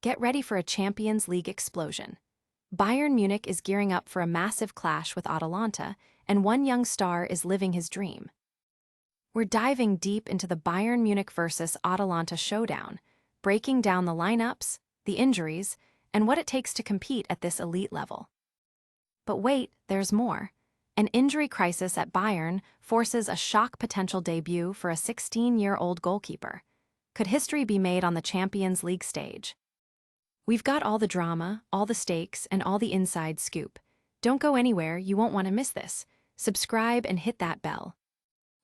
Get ready for a Champions League explosion. Bayern Munich is gearing up for a massive clash with Atalanta, and one young star is living his dream. We're diving deep into the Bayern Munich versus Atalanta showdown, breaking down the lineups, the injuries, and what it takes to compete at this elite level. But wait, there's more. An injury crisis at Bayern forces a shock potential debut for a 16-year-old goalkeeper. Could history be made on the Champions League stage? We've got all the drama, all the stakes, and all the inside scoop. Don't go anywhere, you won't want to miss this. Subscribe and hit that bell.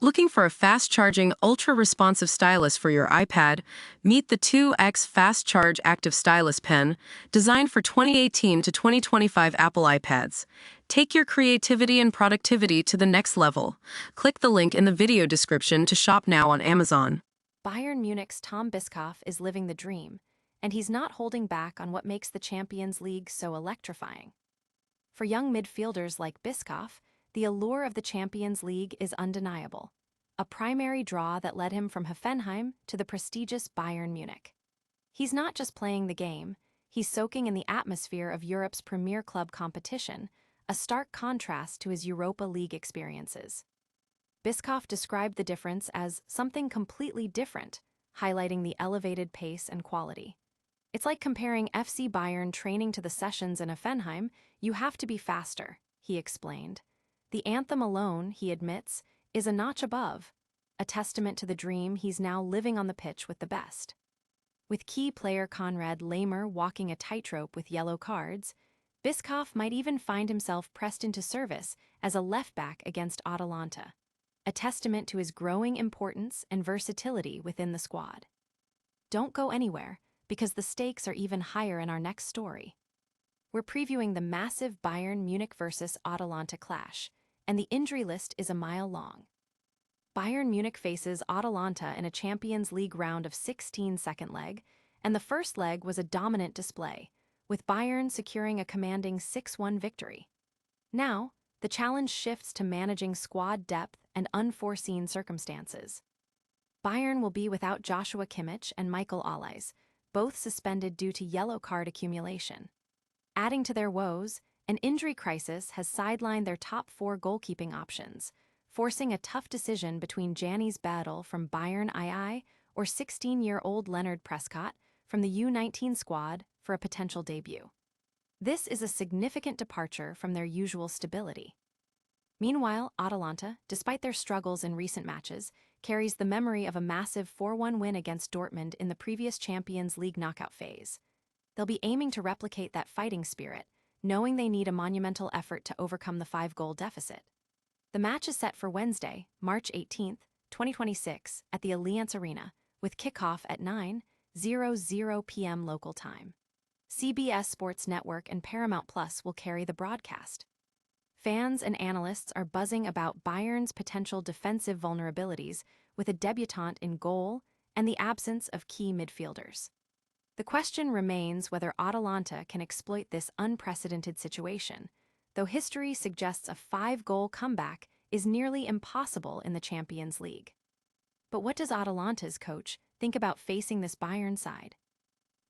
Looking for a fast-charging, ultra-responsive stylus for your iPad? Meet the 2X Fast Charge Active Stylus Pen, designed for 2018 to 2025 Apple iPads. Take your creativity and productivity to the next level. Click the link in the video description to shop now on Amazon. Bayern Munich's Tom Bischof is living the dream, and he's not holding back on what makes the Champions League so electrifying. For young midfielders like Bischof, the allure of the Champions League is undeniable, a primary draw that led him from Hoffenheim to the prestigious Bayern Munich. He's not just playing the game, he's soaking in the atmosphere of Europe's premier club competition, a stark contrast to his Europa League experiences. Bischof described the difference as something completely different, highlighting the elevated pace and quality. It's like comparing FC Bayern training to the sessions in Hoffenheim. You have to be faster, he explained. The anthem alone, he admits, is a notch above, a testament to the dream he's now living on the pitch with the best. With key player Konrad Laimer walking a tightrope with yellow cards, Bischof might even find himself pressed into service as a left-back against Atalanta, a testament to his growing importance and versatility within the squad. Don't go anywhere, because the stakes are even higher in our next story. We're previewing the massive Bayern Munich versus Atalanta clash, and the injury list is a mile long. Bayern Munich faces Atalanta in a Champions League round of 16 second leg, and the first leg was a dominant display, with Bayern securing a commanding 6-1 victory. Now, the challenge shifts to managing squad depth and unforeseen circumstances. Bayern will be without Joshua Kimmich and Michael Olise, both suspended due to yellow card accumulation. Adding to their woes, an injury crisis has sidelined their top 4 goalkeeping options, forcing a tough decision between Jannis Badl from Bayern II or 16-year-old Leonard Prescott from the U19 squad for a potential debut. This is a significant departure from their usual stability. Meanwhile, Atalanta, despite their struggles in recent matches, carries the memory of a massive 4-1 win against Dortmund in the previous Champions League knockout phase. They'll be aiming to replicate that fighting spirit, knowing they need a monumental effort to overcome the 5-goal deficit. The match is set for Wednesday, March 18, 2026, at the Allianz Arena, with kickoff at 9:00 p.m. local time. CBS Sports Network and Paramount Plus will carry the broadcast. Fans and analysts are buzzing about Bayern's potential defensive vulnerabilities with a debutant in goal and the absence of key midfielders. The question remains whether Atalanta can exploit this unprecedented situation, though history suggests a 5-goal comeback is nearly impossible in the Champions League. But what does Atalanta's coach think about facing this Bayern side?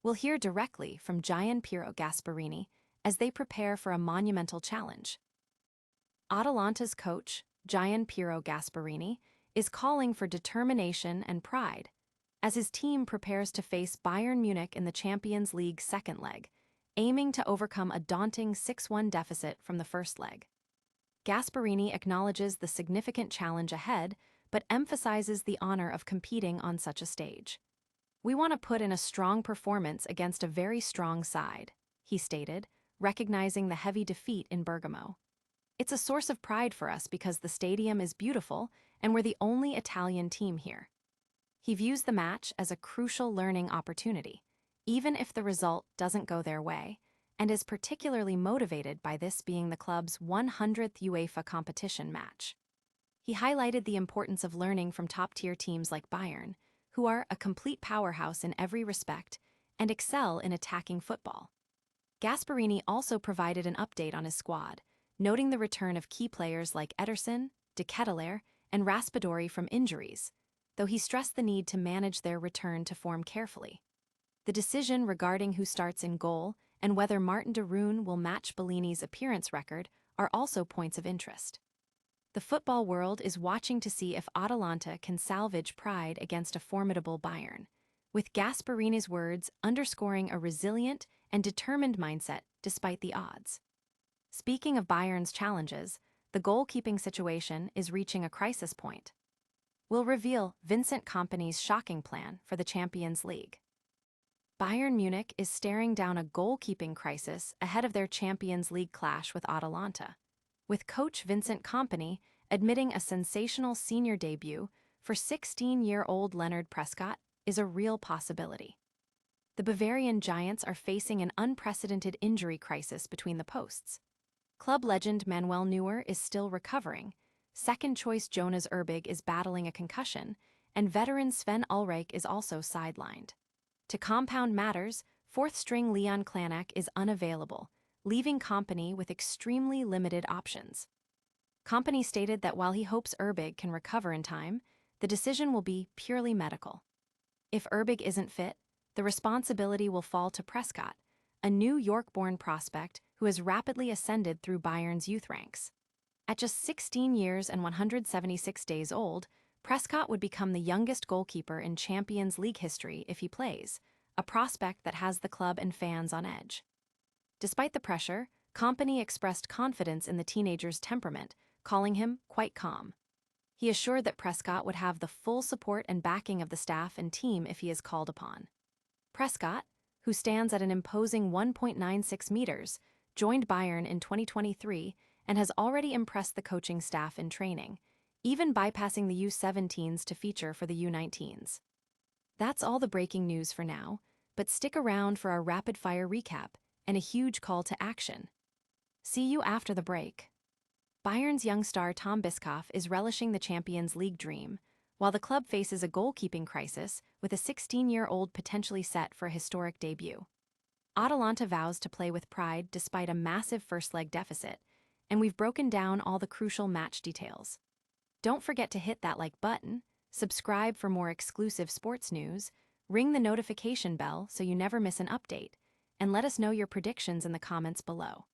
We'll hear directly from Gian Piero Gasperini as they prepare for a monumental challenge. Atalanta's coach, Gian Piero Gasperini, is calling for determination and pride as his team prepares to face Bayern Munich in the Champions League second leg, aiming to overcome a daunting 6-1 deficit from the first leg. Gasperini acknowledges the significant challenge ahead, but emphasizes the honor of competing on such a stage. "We want to put in a strong performance against a very strong side," he stated, recognizing the heavy defeat in Bergamo. "It's a source of pride for us because the stadium is beautiful and we're the only Italian team here." He views the match as a crucial learning opportunity, even if the result doesn't go their way, and is particularly motivated by this being the club's 100th UEFA competition match. He highlighted the importance of learning from top-tier teams like Bayern, who are a complete powerhouse in every respect and excel in attacking football. Gasperini also provided an update on his squad, noting the return of key players like Ederson, De Ketelaere, and Raspadori from injuries, though he stressed the need to manage their return to form carefully. The decision regarding who starts in goal and whether Martin de Roon will match Bellini's appearance record are also points of interest. The football world is watching to see if Atalanta can salvage pride against a formidable Bayern, with Gasparini's words underscoring a resilient and determined mindset despite the odds. Speaking of Bayern's challenges, the goalkeeping situation is reaching a crisis point. We'll reveal Vincent Kompany's shocking plan for the Champions League. Bayern Munich is staring down a goalkeeping crisis ahead of their Champions League clash with Atalanta, with coach Vincent Kompany admitting a sensational senior debut for 16-year-old Leonard Prescott is a real possibility. The Bavarian Giants are facing an unprecedented injury crisis between the posts. Club legend Manuel Neuer is still recovering, second-choice Jonas Erbig is battling a concussion, and veteran Sven Ulreich is also sidelined. To compound matters, fourth-string Leon Klanak is unavailable, leaving Kompany with extremely limited options. Kompany stated that while he hopes Erbig can recover in time, the decision will be purely medical. If Erbig isn't fit, the responsibility will fall to Prescott, a New York-born prospect who has rapidly ascended through Bayern's youth ranks. At just 16 years and 176 days old, Prescott would become the youngest goalkeeper in Champions League history if he plays, a prospect that has the club and fans on edge. Despite the pressure, Kompany expressed confidence in the teenager's temperament, calling him quite calm. He assured that Prescott would have the full support and backing of the staff and team if he is called upon. Prescott, who stands at an imposing 1.96 meters, joined Bayern in 2023 and has already impressed the coaching staff in training, even bypassing the U17s to feature for the U19s. That's all the breaking news for now, but stick around for our rapid-fire recap and a huge call to action. See you after the break. Bayern's young star Tom Bischof is relishing the Champions League dream, while the club faces a goalkeeping crisis with a 16-year-old potentially set for a historic debut. Atalanta vows to play with pride despite a massive first-leg deficit, and we've broken down all the crucial match details. Don't forget to hit that like button, subscribe for more exclusive sports news, ring the notification bell so you never miss an update, and let us know your predictions in the comments below.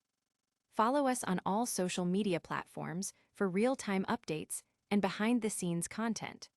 Follow us on all social media platforms for real-time updates and behind-the-scenes content.